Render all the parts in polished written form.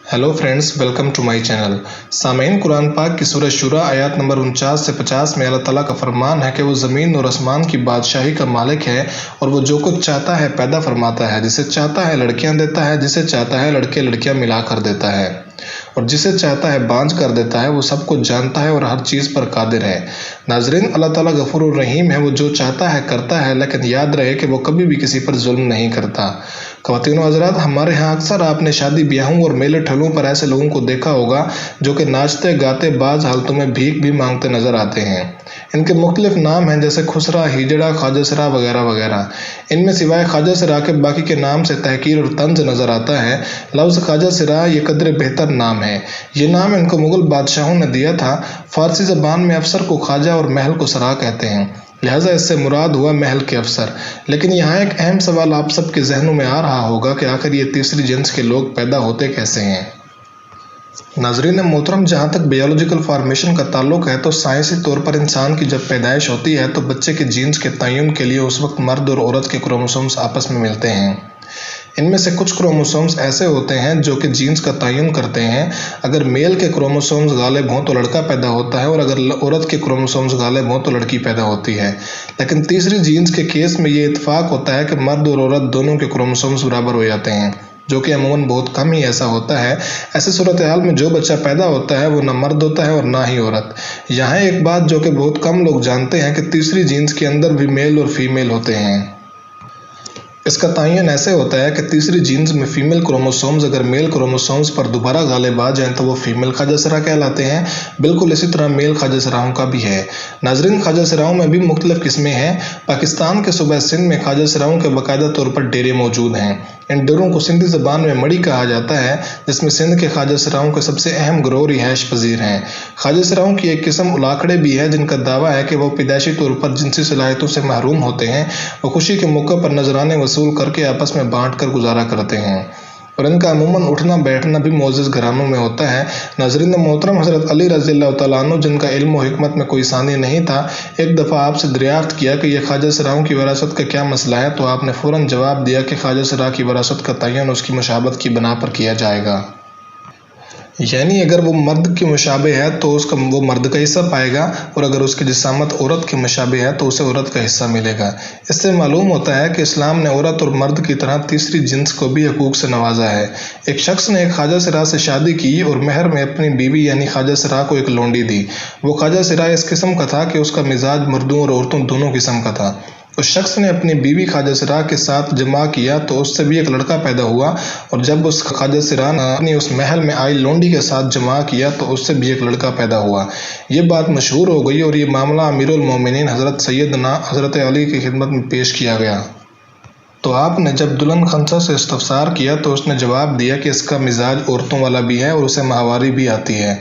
Hello friends, welcome to my channel. सामईन, कुरान पाक की सूरह शुरा आयत नंबर 49 से 50 में अल्लाह ताला का फरमान है कि वो ज़मीन और आसमान की बादशाही का मालिक है और वो जो कुछ चाहता है पैदा फरमाता है। जिसे चाहता है लड़कियां देता है, जिसे चाहता है लड़के लड़कियां मिला कर देता है और जिसे चाहता है बांझ कर देता है। वो सब कुछ जानता है और हर चीज़ पर कादिर है। नाज़रीन, अल्लाह ताला गफूर और रहीम है। वो जो चाहता है करता है, लेकिन याद रहे कि वो कभी भी किसी पर जुल्म नहीं करता। ख़वातीन और हज़रात, हमारे यहाँ अक्सर आपने शादी ब्याहों और मेले ठेलों पर ऐसे लोगों को देखा होगा जो कि नाचते गाते बाज़ हालतों में भीख भी मांगते नज़र आते हैं। इनके मुख्तलिफ नाम हैं, जैसे खुसरा, हिजड़ा, ख्वाजा सरा वगैरह वगैरह। इनमें सिवाय ख्वाजा सरा के बाकी के नाम से तहकीर और तंज नज़र आता है। लफ्ज़ ख्वाजा सरा ये कदर बेहतर नाम है। ये नाम इनको मुग़ल बादशाहों ने दिया था। फ़ारसी ज़बान में अफसर को ख्वाजा और महल को सरा कहते हैं, लिहाजा इससे मुराद हुआ महल के अफसर। लेकिन यहाँ एक अहम सवाल आप सबके जहनों में आ रहा होगा कि आखिर ये तीसरी जिन्स के लोग पैदा होते कैसे हैं। नाज़रीन मोहतरम, जहाँ तक बायोलॉजिकल फार्मेशन का ताल्लुक है तो साइंसी तौर पर इंसान की जब पैदाइश होती है तो बच्चे के जीन्स के तयन के लिए उस वक्त मर्द और औरत के क्रोमोसोम्स आपस में मिलते हैं। इनमें से कुछ क्रोमोसोम्स ऐसे होते हैं जो कि जीन्स का तयन करते हैं। अगर मेल के क्रोमोसोम्स गालिब हों तो लड़का पैदा होता है और अगर औरत के क्रोमोसोम्स गालिब हों तो लड़की पैदा होती है। लेकिन तीसरी जीन्स के केस में ये इत्तेफाक होता है कि मर्द और औरत दोनों के क्रोमोसोम्स बराबर हो जाते हैं, जो कि अमूमन बहुत कम ही ऐसा होता है। ऐसे सूरत हाल में जो बच्चा पैदा होता है वो ना मर्द होता है और ना ही औरत। यहाँ एक बात जो कि बहुत कम लोग जानते हैं कि तीसरी जीन्स के अंदर भी मेल और फीमेल होते हैं। इसका तयन ऐसे होता है कि तीसरी जीन्स में फीमेल क्रोमोसोम्स अगर मेल क्रोमोसोम्स पर दोबारा गालिब आ जाएं तो वो फीमेल ख्वाजा सरा कहलाते हैं। बिल्कुल इसी तरह मेल ख्वाजा सराओं का भी है। नाज़रीन, ख्वाजा सराओं में भी मुख्तलिफ किस्में हैं। पाकिस्तान के सूबा सिंध में ख्वाजा सराओं के बाकायदा तौर पर डेरे मौजूद हैं। इन डेरों को सिंधी ज़बान में मड़ी कहा जाता है, जिसमें सिंध के ख्वाजा सराओं के सबसे अहम गिरोह रिहाइश पजीर हैं। ख्वाजा सराओं की एक किस्म उलाकड़े भी है, जिनका दावा है कि वो पैदाइशी तौर पर जिनसी सलाहियतों से महरूम होते हैं। वो खुशी के मौके पर नजराने वसूल करके आपस में बांट कर गुजारा करते हैं और इनका अमूमन उठना बैठना भी मोअज़्ज़ज़ घरानों में होता है। नाज़रीन मोहतरम, हज़रत अली रज़ियल्लाहु तआला अन्हु, जिनका इल्म और हिकमत में कोई सानी नहीं था, एक दफ़ा आपसे दरियाफ्त किया कि यह ख्वाजा सराओं की विरासत का क्या मसला है, तो आपने फ़ौरन जवाब दिया कि ख्वाजा सरा की विरासत का तयन उसकी मुशाबत की बिना पर किया जाएगा। यानी अगर वो मर्द की मुशाबे है तो उसका वो मर्द का हिस्सा पाएगा और अगर उसकी जिसामत औरत की मुशाबे है तो उसे औरत का हिस्सा मिलेगा। इससे मालूम होता है कि इस्लाम ने औरत और मर्द की तरह तीसरी जिन्स को भी हकूक से नवाजा है। एक शख्स ने एक ख्वाजा सरा से शादी की और महर में अपनी बीवी यानी ख्वाजा सरा को एक लोंडी दी। वो ख्वाजा सरा इस किस्म का था कि उसका मिजाज मर्दों और औरतों दोनों किस्म का था। उस शख्स ने अपनी बीवी ख्वाजा सरा के साथ जमा किया तो उससे भी एक लड़का पैदा हुआ और जब उस ख्वाजा सरा ने अपनी उस महल में आई लोंडी के साथ जमा किया तो उससे भी एक लड़का पैदा हुआ। ये बात मशहूर हो गई और ये मामला अमीरुल मोमिनीन हज़रत सैयदना हज़रत अली की खिदमत में पेश किया गया। तो आपने जब दुल्हन खंसा से इस्तफसार किया तो उसने जवाब दिया कि इसका मिजाज औरतों वाला भी है और उसे माहवारी भी आती है।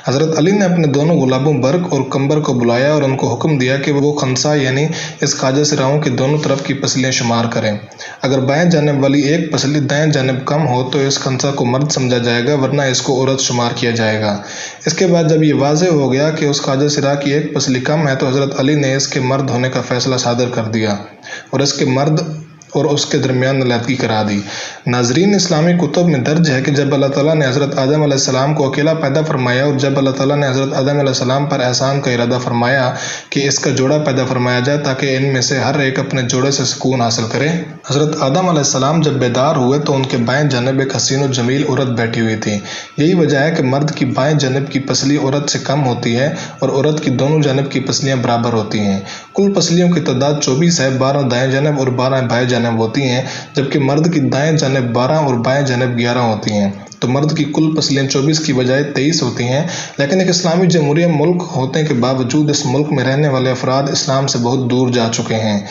हज़रत अली ने अपने दोनों गुलाबों बर्क और कंबर को बुलाया और उनको हुक्म दिया कि वो खंसा यानी इस ख्वाजा सराओं की दोनों तरफ की पसलियाँ शुमार करें। अगर बाएं जानिब वाली एक पसली दाएं जानिब कम हो तो इस खंसा को मर्द समझा जाएगा, वरना इसको औरत शुमार किया जाएगा। इसके बाद जब ये वाज़ेह हो गया कि उस ख्वाजा सरा की एक पसली कम है तो हज़रत अली ने इसके मर्द होने का फैसला सादर कर दिया और इसके मर्द और उसके दरमियान नलायकी करा दी। नाज़रीन, इस्लामी कुतुब में दर्ज है कि जब अल्लाह ताला ने हज़रत आदम अलैहिस्सलाम को अकेला पैदा फरमाया और जब अल्लाह ताला ने हज़रत आदम अलैहिस्सलाम पर एहसान का इरादा फरमाया कि इसका जोड़ा पैदा फरमाया जाए ताकि इनमें से हर एक अपने जोड़े से सुकून हासिल करे, हज़रत आदम अलैहिस्सलाम जब बेदार हुए तो उनके बाएं जानिब एक हसीन और जमील औरत बैठी हुई थी। यही वजह है कि मर्द की बाएं जानिब की पसली औरत से कम होती है और औरत की दोनों जानिब की पसलियाँ बराबर होती हैं। कुल पसलियों की तादाद 24 है, 12 दाएं जानिब और 12 बाएं जानिब होती हैं, जबकि मर्द की दाएं जानिब 12 और बाएं जानिब 11 होती हैं। तो मर्द की कुल पसलियाँ 24 की बजाय 23 होती हैं। लेकिन एक इस्लामी जमहूरिया मुल्क होने के बावजूद इस मुल्क में रहने वाले अफराद इस्लाम से बहुत दूर जा चुके हैं।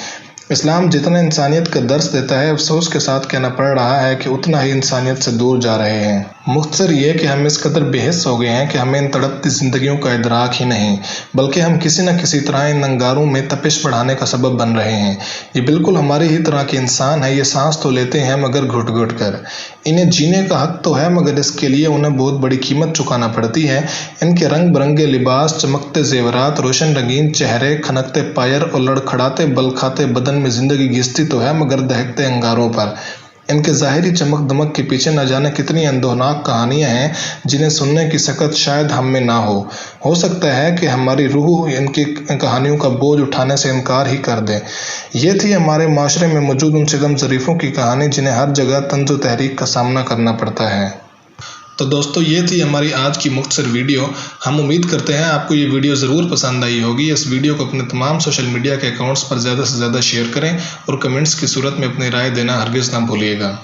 इस्लाम जितना इंसानियत का दर्स देता है, अफसोस के साथ कहना पड़ रहा है कि उतना ही इंसानियत से दूर जा रहे हैं। मुख्तसर ये कि हम इस कदर बेहिस हो गए हैं कि हमें इन तड़पती ज़िंदगियों का इदराक ही नहीं, बल्कि हम किसी न किसी तरह इन अंगारों में तपिश बढ़ाने का सबब बन रहे हैं। ये बिल्कुल हमारी ही तरह के इंसान है। ये सांस तो लेते हैं मगर घुट घुट कर। इन्हें जीने का हक तो है मगर इसके लिए उन्हें बहुत बड़ी कीमत चुकाना पड़ती है। इनके रंग बिरंगे लिबास, चमकते जेवरात, रोशन रंगीन चेहरे, खनकते पायर और लड़खड़ाते बल खाते बदन में जिंदगी घिसती तो है मगर दहकते अंगारों पर। इनके ज़ाहिरी चमक दमक के पीछे न जाने कितनी अंदोनाक कहानियां हैं जिन्हें सुनने की सकत शायद हम में ना हो सकता है कि हमारी रूह इनकी कहानियों का बोझ उठाने से इनकार ही कर दे। ये थी हमारे माशरे में मौजूद उन सितम ज़रीफ़ों की कहानी जिन्हें हर जगह तंज़ व तहरीक का सामना करना पड़ता है। तो दोस्तों, ये थी हमारी आज की मुख्तसर वीडियो। हम उम्मीद करते हैं आपको ये वीडियो ज़रूर पसंद आई होगी। इस वीडियो को अपने तमाम सोशल मीडिया के अकाउंट्स पर ज़्यादा से ज़्यादा शेयर करें और कमेंट्स की सूरत में अपनी राय देना हरगिज़ ना भूलिएगा।